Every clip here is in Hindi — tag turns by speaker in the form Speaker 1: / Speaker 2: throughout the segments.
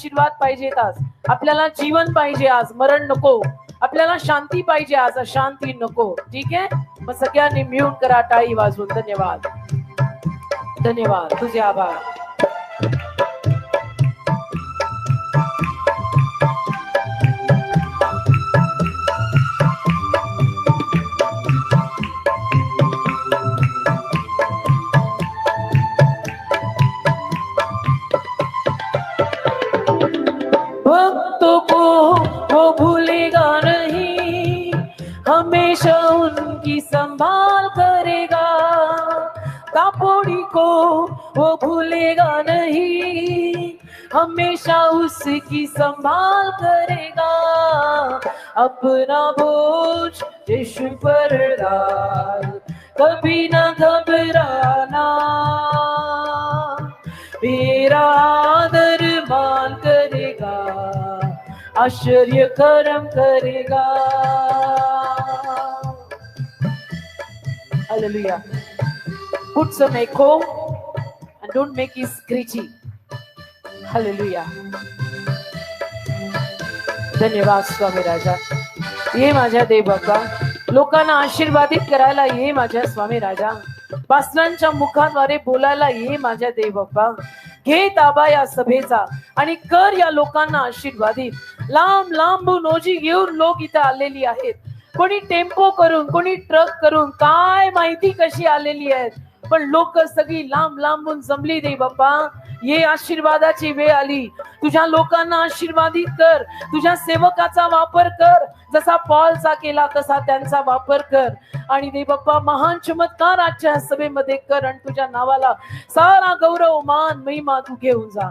Speaker 1: आशीर्वाद पाहिजेत आज, आपल्याला जीवन पाहिजे आज, मरण नको, आपल्याला शांती पाहिजे आज, अशांती नको. ठीक आहे, मग सगळ्यांनी मिळून करा टाळी वाजवून. धन्यवाद, धन्यवाद, तुझे आभार. भक्तों को वो भूलेगा नहीं, हमेशा उनकी संभाल करेगा. दापोड़ी को वो भूलेगा नहीं, हमेशा उसकी संभाल करेगा. अपना बोझ यीशु पर डाल, कभी ना घबराना, मेरा आदर मान करेगा, आश्चर्य कर्म करेगा. Hallelujah. Put some echo and don't make it screechy. Hallelujah. धन्यवाद स्वामी राजा. ये माझ्या देव बाप्पा, लोकांना आशीर्वादित करायला ये माझ्या स्वामी राजा, पास्टरांच्या मुखाद्वारे बोलायला ये माझ्या देव बाप्पा. घे ताबा या सभेचा आणि कर या लोकांना आशीर्वादित. लांब लांबून ओझी घेऊन लोक इथे आलेली आहेत, कोणी टेम्पो करून, कोणी ट्रक करून, काय माहिती कशी आलेली आहेत, पण लोक सगळी लांब लांबून जमली दे बाप्पा. ये आशीर्वादाची वेळ आली, तुझ्या लोकांना आशीर्वादित कर, तुझ्या सेवकाचा वापर कर, जसा पॉलचा केला तसा त्यांचा वापर कर. आणि दे बाप्पा महान चमत्कार आजच्या सभेमध्ये कर आणि तुझ्या नावाला सारा गौरव मान महिमा तू घेऊन जा.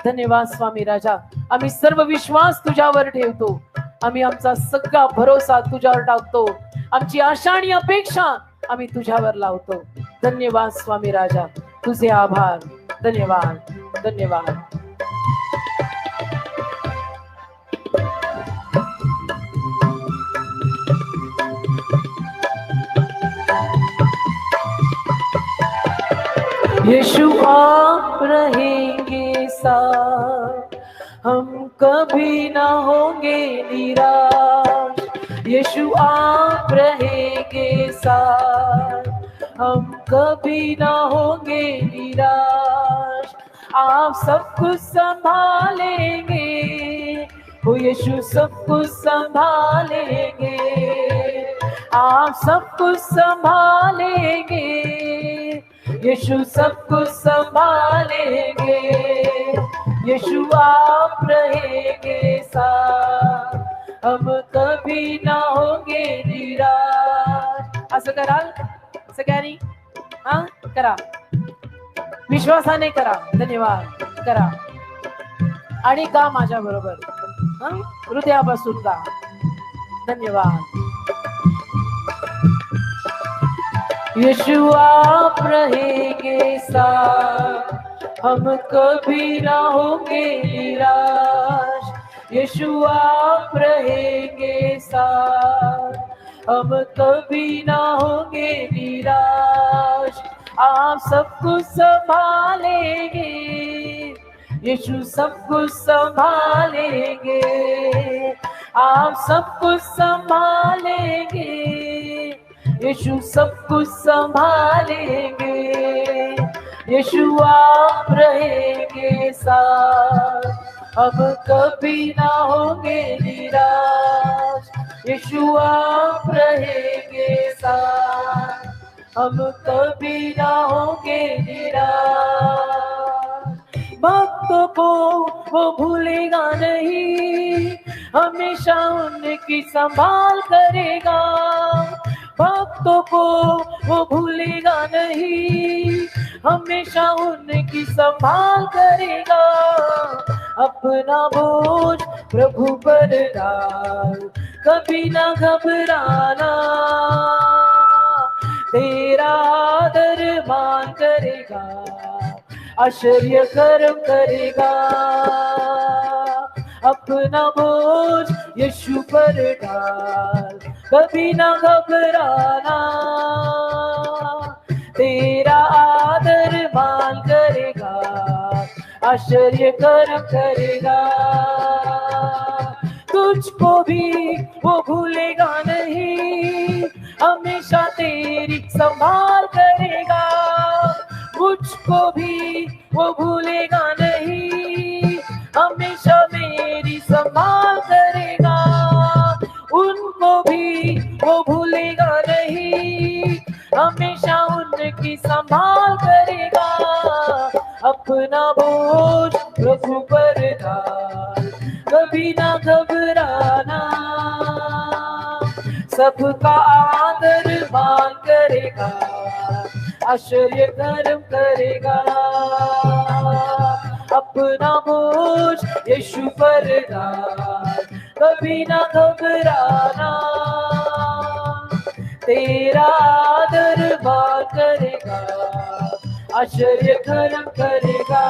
Speaker 1: धन्यवाद स्वामी राजा. आम्ही सर्व विश्वास तुझ्यावर ठेवतो, आम्ही आमचा सगळा भरोसा तुझ्यावर टाकतो, आमची आशा आणि अपेक्षा आम्ही तुझ्यावर लावतो. धन्यवाद स्वामी राजा, तुझे आभार. धन्यवाद, धन्यवाद. यीशु आप रहेंगे साथ, हम कभी ना होंगे निराश. यीशु आप रहेंगे साथ, हम कभी ना होंगे निराश. आप सब कुछ संभालेंगे, वो यीशु सब कुछ संभालेंगे. आप सब कुछ संभालेंगे, यीशु सब कुछ संभालेंगे. यीशु आप रहेंगे साथ, हम कभी ना होंगे निराश. असं कराल सगळ्यांनी? हा करा, विश्वासाने करा. धन्यवाद. करा आणि का माझ्या बरोबर हृदयापासून का. धन्यवाद. यीशु आप रहेंगे साथ, हम कभी ना होंगे निराश. यीशु आप रहेंगे साथ, हम कभी ना होंगे निराश. आप सब कुछ संभालेंगे, यीशु सब कुछ संभालेंगे. आप सब कुछ संभालेंगे, यीशु सब कुछ संभालेंगे. यीशु आप रहेंगे साथ, हम कभी ना होंगे निराश. यीशु आप रहेंगे साथ, हम कभी ना होंगे निराश. भक्तों को वो भूलेगा नहीं, हमेशा उनकी संभाल करेगा. भक्तों को वो भूलेगा नहीं, हमेशा उनकी संभाल करेगा. अपना बोझ प्रभु पर डाल, कभी ना घबराना, तेरा आदर मान करेगा, आश्चर्य कर्म करेगा. अपना बोझ यीशु पर डाल, कभी ना घबराना, तेरा आदर मान करेगा, आश्चर्य कर्म करेगा। तुझको भी वो भूलेगा नहीं, हमेशा तेरी संभाल करेगा। मुझको भी वो भूलेगा नहीं, हमेशा मेरी संभाल करेगा। उनको भी वो भूलेगा नहीं, हमेशा उनकी संभाल करेगा। अपना बोझ प्रभु पर डाल, कभी ना घबराना, सबका आदर मान करेगा, आश्चर्य कर्म करेगा। अपना बोझ यीशु पर डाल, कभी ना घबराना, तेरा आदर मान करेगा, आश्चर्य कर्म करेगा।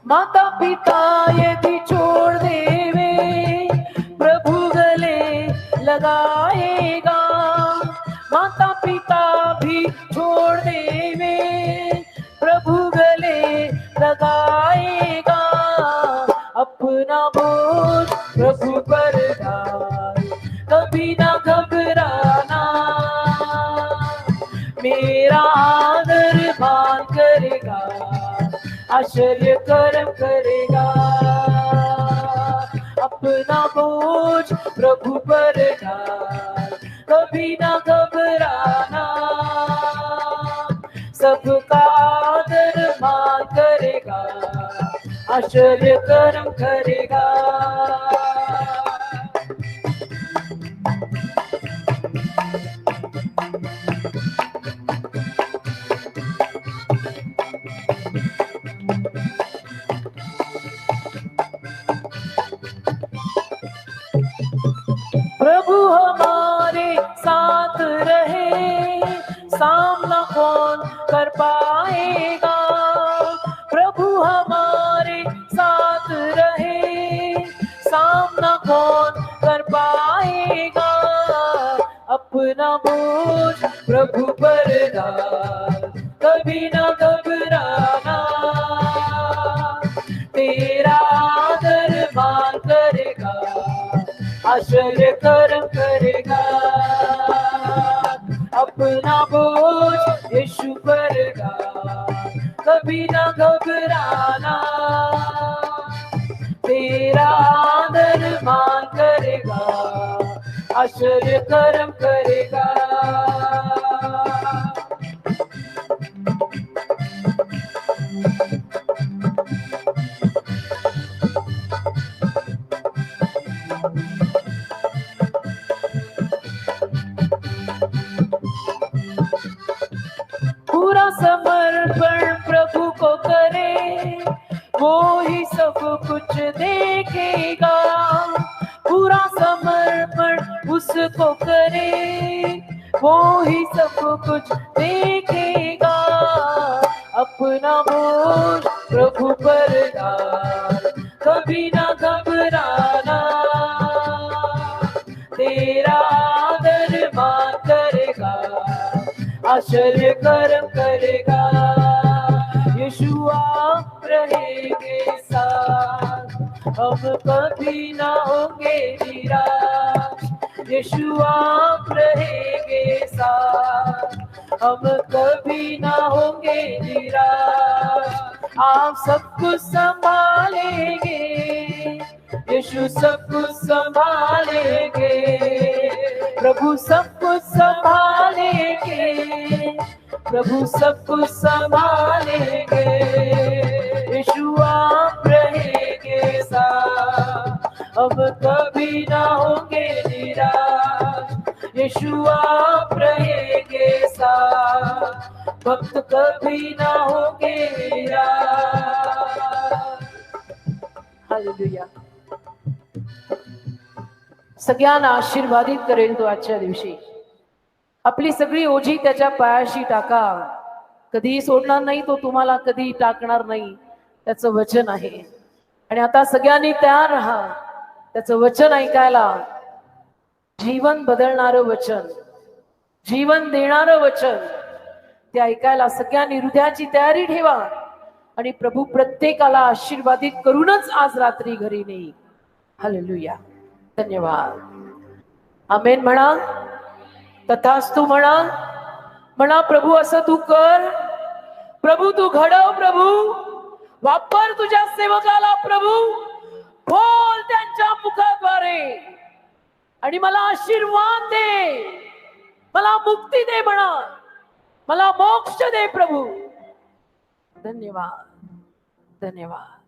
Speaker 1: माता पिता यदि छोड़ देवे, प्रभु गले लगाएगा। माता पिता भी छोड़ देवे, प्रभु गले लगाएगा। अपना बोझ प्रभु पर डाल, कभी ना घबराना, मेरा आदर मान करेगा, आश्चर्य कर्म करेगा। अपना बोझ प्रभु पर डाल, कभी ना घबराना, सबका आदर मान करेगा, आश्चर्य कर्म करेगा। प्रभु हमारे साथ रहे, सामना कौन कर पाएगा। प्रभु हमारे साथ रहे, सामना कौन कर पाएगा। अपना बोझ प्रभु पर डाल, कभी ना घबराना, तेरा आदर मान करेगा, आश्चर्य कर्म करेगा। अपना बोझ यीशु पर डाल, कभी ना घबराना, तेरा आदर मान करेगा, आश्चर्य कर्म करेगा। पूरा समर्पण प्रभु को करे, वो ही सब कुछ देखेगा। पूरा समर्पण उसको करे, वो ही सब कुछ देखेगा। अपना बोझ प्रभु पर डाल, कभी ना घबराना, तेरा आदर मान करेगा, आश्चर्य कर्म करेगा। यीशुआ रहेंगे साथ, हम कभी ना होंगे निराश। यीशुआ रहेंगे साथ, हम कभी ना होंगे निराश। आप सब कुछ संभालेंगे, यीशु सब कुछ संभालेंगे। प्रभु सब कुछ संभालेंगे, प्रभु सब कुछ संभालेंगे। यीशु आप रहेंगे साथ, अब कभी ना होंगे निराश। यीशु आप रहेंगे साथ, भक्त कभी ना होंगे निराश। हालेलुया। सगळ्यांना आशीर्वादित करेल तो आजच्या दिवशी। आपली सगळी ओझी त्याच्या पायाशी टाका, कधीही सोडणार नाही, तो तुम्हाला कधी टाकणार नाही, त्याचं वचन आहे. आणि आता सगळ्यांनी तयार राहा त्याचं वचन ऐकायला. जीवन बदलणारं वचन, जीवन देणारं वचन, ते ऐकायला सगळ्यांनी हृदयाची तयारी ठेवा. आणि प्रभू प्रत्येकाला आशीर्वादित करूनच आज रात्री घरी नेई. हालेलुया. धन्यवाद. आमेन म्हणा. तथास्तु म्हणा. म्हणा प्रभू असं तू कर, प्रभू तू घडव, प्रभू वापर तुझ्या सेवकाला, प्रभू बोल त्यांच्या मुखाद्वारे आणि मला आशीर्वाद दे, मला मुक्ती दे म्हणा, मला मोक्ष दे प्रभू. धन्यवाद. धन्यवाद.